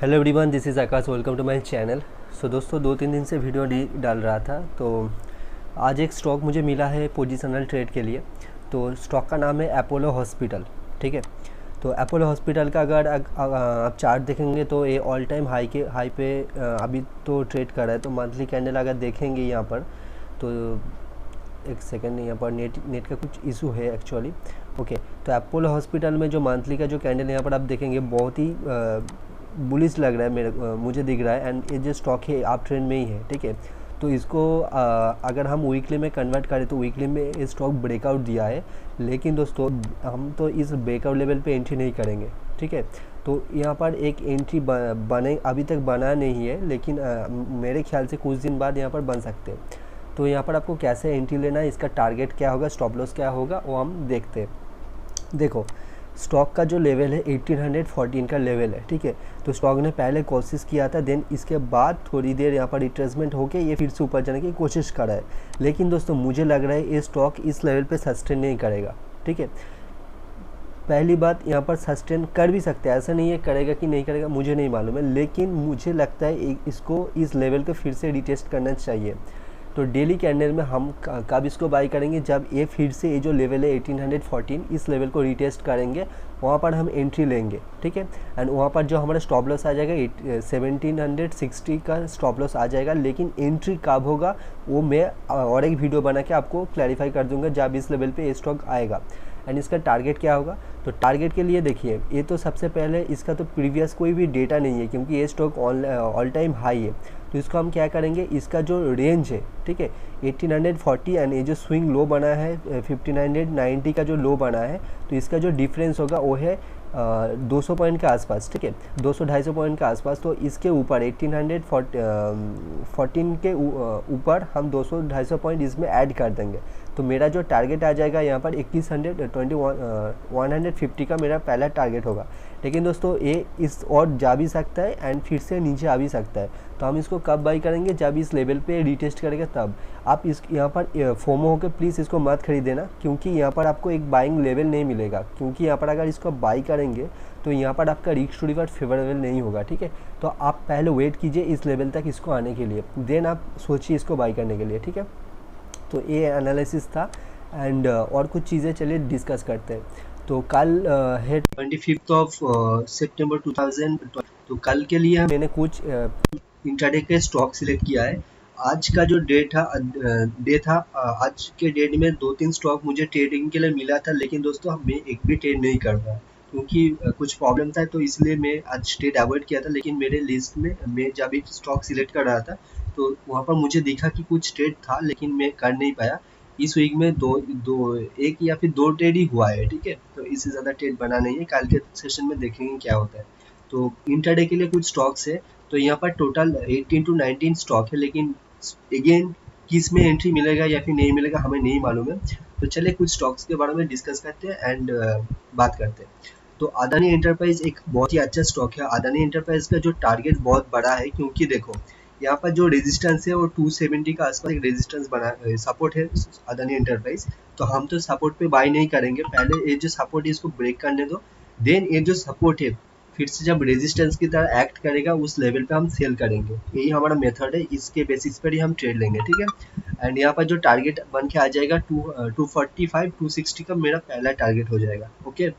Hello everyone, this is Akash. Welcome to my channel. So दोस्तों, 2-3 दिन से वीडियो डाल रहा था, तो आज एक स्टॉक मुझे मिला है पोजिशनल ट्रेड के लिए। तो स्टॉक का नाम है अपोलो हॉस्पिटल। ठीक है, तो अपोलो हॉस्पिटल का अगर आप चार्ट देखेंगे तो ये ऑल टाइम हाई पे अभी तो ट्रेड कर रहा है। तो मंथली कैंडल अगर देखेंगे यहाँ पर, तो एक सेकेंड, यहाँ पर नेट का कुछ इशू है एक्चुअली। ओके, तो अपोलो हॉस्पिटल में जो मंथली का जो कैंडल यहाँ पर आप देखेंगे, बहुत ही बुलिश लग रहा है मुझे दिख रहा है। एंड ये जो स्टॉक है आप ट्रेंड में ही है। ठीक है, तो इसको अगर हम वीकली में कन्वर्ट करें तो वीकली में ये स्टॉक ब्रेकआउट दिया है। लेकिन दोस्तों, हम तो इस ब्रेकआउट लेवल पे एंट्री नहीं करेंगे। ठीक है, तो यहाँ पर एक एंट्री बने अभी तक बना नहीं है, लेकिन मेरे ख्याल से कुछ दिन बाद यहाँ पर बन सकते हैं। तो यहाँ पर आपको कैसे एंट्री लेना है, इसका टारगेट क्या होगा, स्टॉप लॉस क्या होगा, वो हम देखते हैं। देखो, स्टॉक का जो लेवल है 1814 का लेवल है। ठीक है, तो स्टॉक ने पहले कोशिश किया था, देन इसके बाद थोड़ी देर यहाँ पर रिट्रेसमेंट होके ये फिर से ऊपर जाने की कोशिश कर रहा है। लेकिन दोस्तों, मुझे लग रहा है ये स्टॉक इस लेवल पे सस्टेन नहीं करेगा। ठीक है, पहली बात, यहाँ पर सस्टेन कर भी सकते हैं, ऐसा नहीं है करेगा कि नहीं करेगा, मुझे नहीं मालूम है। लेकिन मुझे लगता है इसको इस लेवल को फिर से रिटेस्ट करना चाहिए। तो डेली कैंडल में हम कब इसको बाई करेंगे, जब ये फिर से ये जो लेवल है 1814 इस लेवल को रिटेस्ट करेंगे, वहाँ पर हम एंट्री लेंगे। ठीक है, एंड वहाँ पर जो हमारा स्टॉप लॉस आ जाएगा 1760 का स्टॉप लॉस आ जाएगा। लेकिन एंट्री कब होगा वो मैं और एक वीडियो बना के आपको क्लैरिफाई कर दूंगा जब इस लेवल पे ये स्टॉक आएगा। एंड इसका टारगेट क्या होगा, तो टारगेट के लिए देखिए, ये तो सबसे पहले इसका तो प्रीवियस कोई भी डेटा नहीं है, क्योंकि ये स्टॉक ऑल टाइम हाई है। तो इसको हम क्या करेंगे, इसका जो रेंज है, ठीक है, 1840 एंड ये जो स्विंग लो बना है 1590 का जो लो बना है, तो इसका जो डिफरेंस होगा वो है 200 पॉइंट के आसपास। ठीक है, 200-250 पॉइंट के आसपास। तो इसके ऊपर 1814 के ऊपर हम 200-250 पॉइंट इसमें ऐड कर देंगे। तो मेरा जो टारगेट आ जाएगा यहाँ पर 150 का मेरा पहला टारगेट होगा। लेकिन दोस्तों, ये इस और जा भी सकता है एंड फिर से नीचे आ भी सकता है। तो हम इसको कब बाई करेंगे, जब इस लेवल पे रिटेस्ट करेगा तब। आप इस यहाँ पर फोमो होकर प्लीज़ इसको मत खरीदेना, क्योंकि यहाँ पर आपको एक बाइंग लेवल नहीं मिलेगा। क्योंकि यहाँ पर अगर इसको बाई करेंगे तो यहाँ पर आपका रिस्क टू रिवॉर्ड फेवरेबल नहीं होगा। ठीक है, तो आप पहले वेट कीजिए इस लेवल तक इसको आने के लिए, देन आप सोचिए इसको बाई करने के लिए। ठीक है, तो ये एनालिसिस था। एंड और कुछ चीज़ें चलिए डिस्कस करते हैं। तो कल है 25 सितंबर 2020। तो कल के लिए मैंने कुछ इंट्राडे के स्टॉक सिलेक्ट किया है। आज का जो डे था आज के डेट में 2-3 स्टॉक मुझे ट्रेडिंग के लिए मिला था। लेकिन दोस्तों, मैं एक भी ट्रेड नहीं कर पाया, क्योंकि कुछ प्रॉब्लम था, तो इसलिए मैं आज ट्रेड अवॉइड किया था। लेकिन मेरे लिस्ट में मैं जब एक स्टॉक सिलेक्ट कर रहा था, तो वहाँ पर मुझे दिखा कि कुछ ट्रेड था, लेकिन मैं कर नहीं पाया। इस वीक में एक या फिर 2 ट्रेड ही हुआ है। ठीक है, तो इससे ज़्यादा ट्रेड बना नहीं है। कल के सेशन में देखेंगे क्या होता है। तो इंट्राडे के लिए कुछ स्टॉक्स है। तो यहाँ पर टोटल 18 to 19 स्टॉक है। लेकिन अगेन, किस में एंट्री मिलेगा या फिर नहीं मिलेगा हमें नहीं मालूम है। तो चलिए कुछ स्टॉक्स के बारे में डिस्कस करते हैं एंड बात करते हैं। तो अदानी एंटरप्राइज एक बहुत ही अच्छा स्टॉक है। अदानी एंटरप्राइज का जो टारगेट बहुत बड़ा है, क्योंकि देखो, यहाँ पर जो रेजिस्टेंस है वो 270 का आसपास एक रेजिस्टेंस बना सपोर्ट है अदानी एंटरप्राइज। तो हम तो सपोर्ट पे बाय नहीं करेंगे, पहले ये जो सपोर्ट है इसको ब्रेक करने दो। देन ये जो सपोर्ट है फिर से जब रेजिस्टेंस की तरह एक्ट करेगा, उस लेवल पे हम सेल करेंगे। यही हमारा मेथड है, इसके बेसिस पर ही हम ट्रेड लेंगे। ठीक है, एंड यहाँ पर जो टारगेट बन के आ जाएगा 245-260 का मेरा पहला टारगेट हो जाएगा। ओके,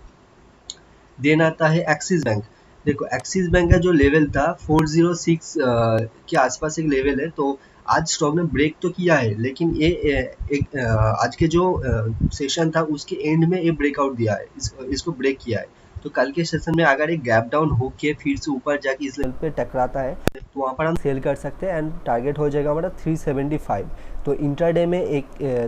देन आता है एक्सिस बैंक। देखो, एक्सिस बैंक का जो लेवल था 406 के आसपास एक लेवल है। तो आज स्टॉक ने ब्रेक तो किया है, लेकिन ये एक आज के जो सेशन था उसके एंड में ये ब्रेकआउट दिया है, इसको ब्रेक किया है। तो कल के सेशन में अगर एक गैप डाउन होके फिर से ऊपर जाके इस लेवल पे टकराता है, तो वहाँ पर हम सेल कर सकते हैं एंड टारगेट हो जाएगा हमारा 375। तो इंट्राडे में एक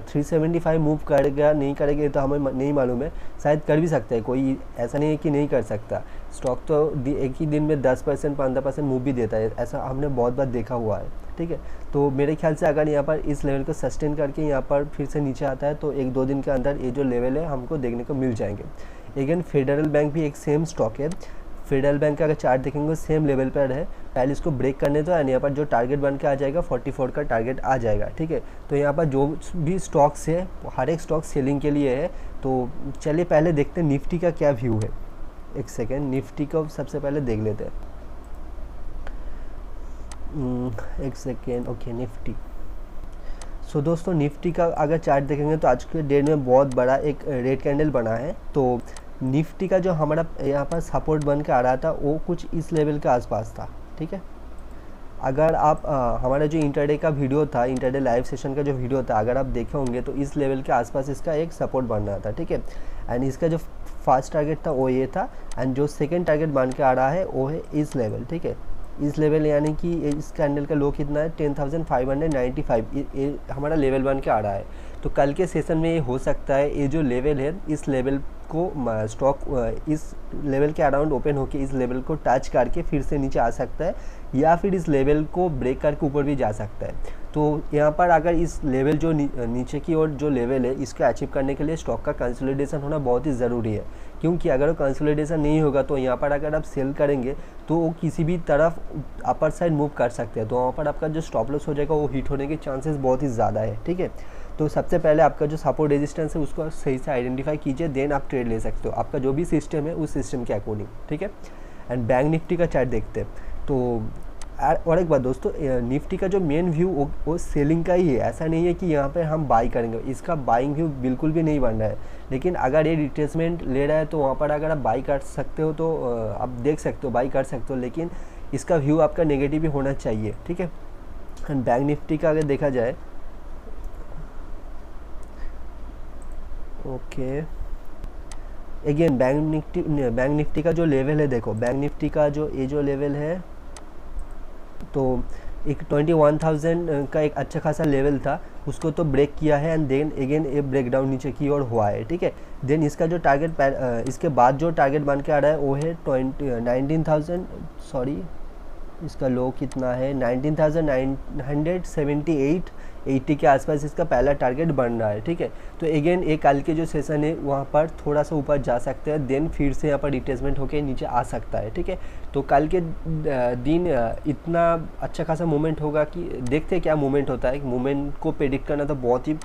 375 मूव करेगा नहीं करेगा तो हमें नहीं मालूम है, शायद कर भी सकता है, कोई ऐसा नहीं है कि नहीं कर सकता। स्टॉक तो एक ही दिन में 10% 15% मूव भी देता है, ऐसा हमने बहुत बार देखा हुआ है। ठीक है, तो मेरे ख्याल से अगर यहाँ पर इस लेवल को सस्टेन करके यहाँ पर फिर से नीचे आता है, तो 1-2 दिन के अंदर ये जो लेवल है हमको देखने को मिल जाएंगे। अगेन, फेडरल बैंक भी एक सेम स्टॉक है। फेडरल बैंक का अगर चार्ट देखेंगे सेम लेवल पर है, पहले इसको ब्रेक करने दो एंड यहाँ पर जो टारगेट बन के आ जाएगा 44 का टारगेट आ जाएगा। ठीक है, तो यहाँ पर जो भी स्टॉक्स है हर एक स्टॉक सेलिंग के लिए है। तो चलिए पहले देखते हैं निफ्टी का क्या व्यू है। एक सेकेंड, निफ्टी को सबसे पहले देख लेते हैं। एक सेकेंड। Okay, Nifty. सो दोस्तों, निफ्टी का अगर चार्ट देखेंगे तो आज के डेट में बहुत बड़ा एक रेड कैंडल बना है। तो निफ्टी का जो हमारा यहाँ पर सपोर्ट बन के आ रहा था वो कुछ इस लेवल के आसपास था, ठीक है। अगर आप हमारा जो इंटरडे का वीडियो था, इंटरडे लाइव सेशन का जो वीडियो था, अगर आप देखे होंगे तो इस लेवल के आसपास इसका एक सपोर्ट बन रहा था, ठीक है। एंड इसका जो फर्स्ट टारगेट था वो ये था, एंड जो सेकंड टारगेट बन के आ रहा है वो है इस लेवल, ठीक है। इस लेवल यानी कि इस कैंडल का लो कितना है, 10,595, ये हमारा लेवल बन के आ रहा है। तो कल के सेशन में ये हो सकता है ये जो लेवल है, इस लेवल को स्टॉक इस लेवल के अराउंड ओपन होकर इस लेवल को टच करके फिर से नीचे आ सकता है, या फिर इस लेवल को ब्रेक करके ऊपर भी जा सकता है। तो यहाँ पर अगर इस लेवल जो नीचे की ओर जो लेवल है इसको अचीव करने के लिए स्टॉक का कंसोलिडेशन होना बहुत ही ज़रूरी है, क्योंकि अगर वो कंसोलिडेशन नहीं होगा तो यहाँ पर अगर आप सेल करेंगे तो वो किसी भी तरफ अपर साइड मूव कर सकते हैं, तो वहाँ पर आपका जो स्टॉप लॉस हो जाएगा वो हिट होने के चांसेस बहुत ही ज़्यादा है, ठीक है। तो सबसे पहले आपका जो सपोर्ट रेजिस्टेंस है उसको सही से आइडेंटिफाई कीजिए, देन आप ट्रेड ले सकते हो, आपका जो भी सिस्टम है उस सिस्टम के अकॉर्डिंग, ठीक है। एंड बैंक निफ्टी का चार्ट देखते हैं। तो और एक बात दोस्तों, निफ्टी का जो मेन व्यू वो सेलिंग का ही है, ऐसा नहीं है कि यहाँ पे हम बाई करेंगे, इसका बाइंग व्यू बिल्कुल भी नहीं बन रहा है। लेकिन अगर ये रिट्रेसमेंट ले रहा है तो वहाँ पर अगर आप बाई कर सकते हो तो आप देख सकते हो, बाई कर सकते हो, लेकिन इसका व्यू आपका नेगेटिव भी होना चाहिए, ठीक है। एंड बैंक निफ्टी का अगर देखा जाए, ओके, अगेन बैंक निफ्टी का जो लेवल है, देखो बैंक निफ्टी का जो ये जो लेवल है, तो एक 21,000 का एक अच्छा खासा लेवल था, उसको तो ब्रेक किया है, एंड देन अगेन ये ब्रेक डाउन नीचे की ओर हुआ है, ठीक है। देन इसका जो टारगेट इसके बाद जो टारगेट बन के आ रहा है वो है 19,000, सॉरी इसका लो कितना है, 19,978, 80 के आसपास इसका पहला टारगेट बन रहा है, ठीक है। तो अगेन एक कल के जो सेशन है वहाँ पर थोड़ा सा ऊपर जा सकते हैं, देन फिर से यहाँ पर रिट्रेसमेंट होकर नीचे आ सकता है, ठीक है। तो कल के दिन इतना अच्छा खासा मूवमेंट होगा कि देखते हैं क्या मूवमेंट होता है। मूवमेंट को प्रेडिक्ट करना तो बहुत ही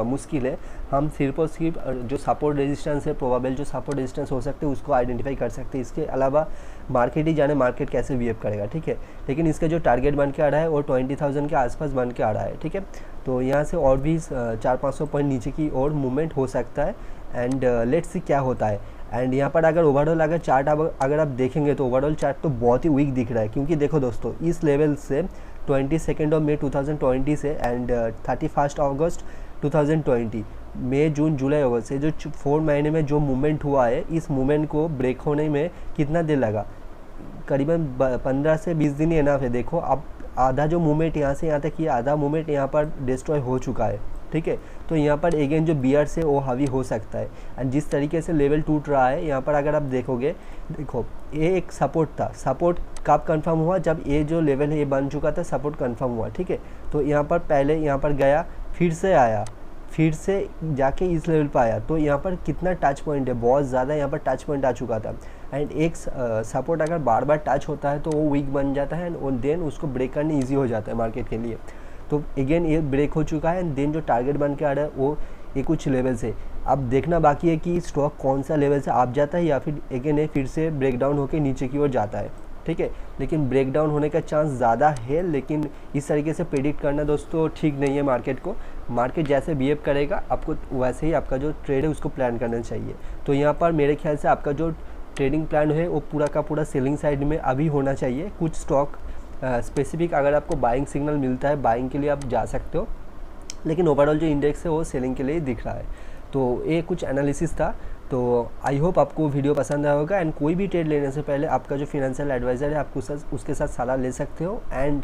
मुश्किल है, हम सिर्फ और सिर्फ जो सपोर्ट रेजिस्टेंस है, प्रोबेबल जो सपोर्ट रेजिस्टेंस हो सकते हैं उसको आइडेंटिफाई कर सकते हैं। इसके अलावा मार्केट ही जाने मार्केट कैसे बिहेव करेगा, ठीक है। लेकिन इसका जो टारगेट बन के आ रहा है वो 20,000 के आसपास बन के आ रहा है, ठीक है। तो यहाँ से और भी 400-500 पॉइंट नीचे की और मूवमेंट हो सकता है, एंड लेट्स सी क्या होता है। एंड यहाँ पर अगर ओवरऑल अगर चार्ट अगर आप देखेंगे तो ओवरऑल चार्ट तो बहुत ही वीक दिख रहा है, क्योंकि देखो दोस्तों, इस लेवल से 22 मई 2020 से एंड 31 अगस्त 2020, मई जून जुलाई अगस्त से जो 4 महीने में जो मूवमेंट हुआ है, इस मूवमेंट को ब्रेक होने में कितना देर लगा, करीबन 15 से 20 दिन ही एनफ है। देखो अब आधा जो मूवमेंट यहाँ से यहाँ तक किया, आधा मूवमेंट यहाँ पर डिस्ट्रॉय हो चुका है, ठीक है। तो यहाँ पर अगेन जो बियर से वो हावी हो सकता है, एंड जिस तरीके से लेवल टूट रहा है यहाँ पर अगर आप देखोगे, देखो ये एक सपोर्ट था, सपोर्ट कब कंफर्म हुआ, जब ये जो लेवल है ये बन चुका था, सपोर्ट कंफर्म हुआ, ठीक है। तो यहाँ पर पहले यहाँ पर गया, फिर से आया, फिर से जाके इस लेवल पर आया, तो यहाँ पर कितना टच पॉइंट है, बहुत ज़्यादा यहाँ पर टच पॉइंट आ चुका था। एंड एक सपोर्ट अगर बार बार टच होता है तो वो वीक बन जाता है, एंड देन उसको ब्रेक करना ईजी हो जाता है मार्केट के लिए। तो अगेन ये ब्रेक हो चुका है, एंड देन जो टारगेट बन के आ रहा है वो ये कुछ लेवल से अब देखना बाकी है कि स्टॉक कौन सा लेवल से आप जाता है, या फिर अगेन ये फिर से ब्रेक डाउन होकर नीचे की ओर जाता है, ठीक है। लेकिन ब्रेक डाउन होने का चांस ज़्यादा है, लेकिन इस तरीके से प्रेडिक्ट करना दोस्तों ठीक नहीं है मार्केट को। मार्केट जैसे बिहेव करेगा आपको वैसे ही आपका जो ट्रेड है उसको प्लान करना चाहिए। तो यहाँ पर मेरे ख्याल से आपका जो ट्रेडिंग प्लान है वो पूरा का पूरा सेलिंग साइड में अभी होना चाहिए। कुछ स्टॉक स्पेसिफिक अगर आपको बाइंग सिग्नल मिलता है, बाइंग के लिए आप जा सकते हो, लेकिन ओवरऑल जो इंडेक्स है वो सेलिंग के लिए दिख रहा है। तो ये कुछ एनालिसिस था। तो आई होप आपको वीडियो पसंद आया होगा, एंड कोई भी ट्रेड लेने से पहले आपका जो फिनेंशियल एडवाइज़र है आप उसके साथ सलाह ले सकते हो। एंड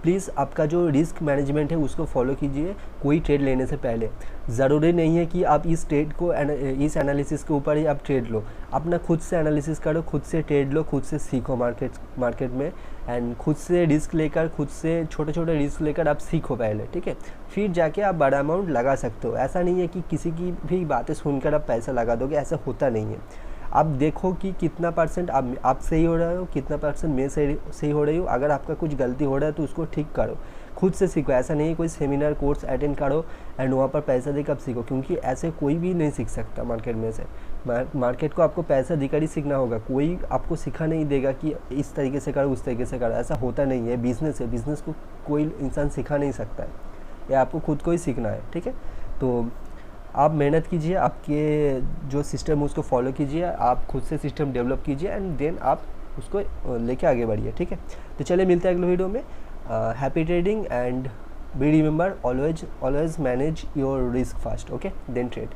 प्लीज़ आपका जो रिस्क मैनेजमेंट है उसको फॉलो कीजिए कोई ट्रेड लेने से पहले। ज़रूरी नहीं है कि आप इस ट्रेड को इस एनालिसिस के ऊपर ही आप ट्रेड लो, अपना खुद से एनालिसिस करो, खुद से ट्रेड लो, खुद से सीखो मार्केट में, एंड खुद से रिस्क लेकर, खुद से छोटे छोटे रिस्क लेकर आप सीखो पहले, ठीक है। फिर जाके आप बड़ा अमाउंट लगा सकते हो। ऐसा नहीं है कि किसी की भी बातें सुनकर आप पैसा लगा दोगे, ऐसा होता नहीं है। आप देखो कि कितना परसेंट आप सही हो रहे हो, कितना परसेंट मैं सही हो रही हूँ। अगर आपका कुछ गलती हो रहा है तो उसको ठीक करो, खुद से सीखो। ऐसा नहीं है कोई सेमिनार कोर्स अटेंड करो एंड वहाँ पर पैसा देकर आप सीखो, क्योंकि ऐसे कोई भी नहीं सीख सकता मार्केट में से। मार्केट को आपको पैसा देकर ही सीखना होगा, कोई आपको सिखा नहीं देगा कि इस तरीके से करो उस तरीके से करो, ऐसा होता नहीं है। बिज़नेस है, बिज़नेस को कोई इंसान सिखा नहीं सकता है, या आपको खुद को ही सीखना है, ठीक है। तो आप मेहनत कीजिए, आपके जो सिस्टम है उसको फॉलो कीजिए, आप खुद से सिस्टम डेवलप कीजिए एंड देन आप उसको लेके आगे बढ़िए, ठीक है। तो चलिए मिलते हैं अगले वीडियो में। Happy trading and be remember always manage your risk fast, okay, then trade.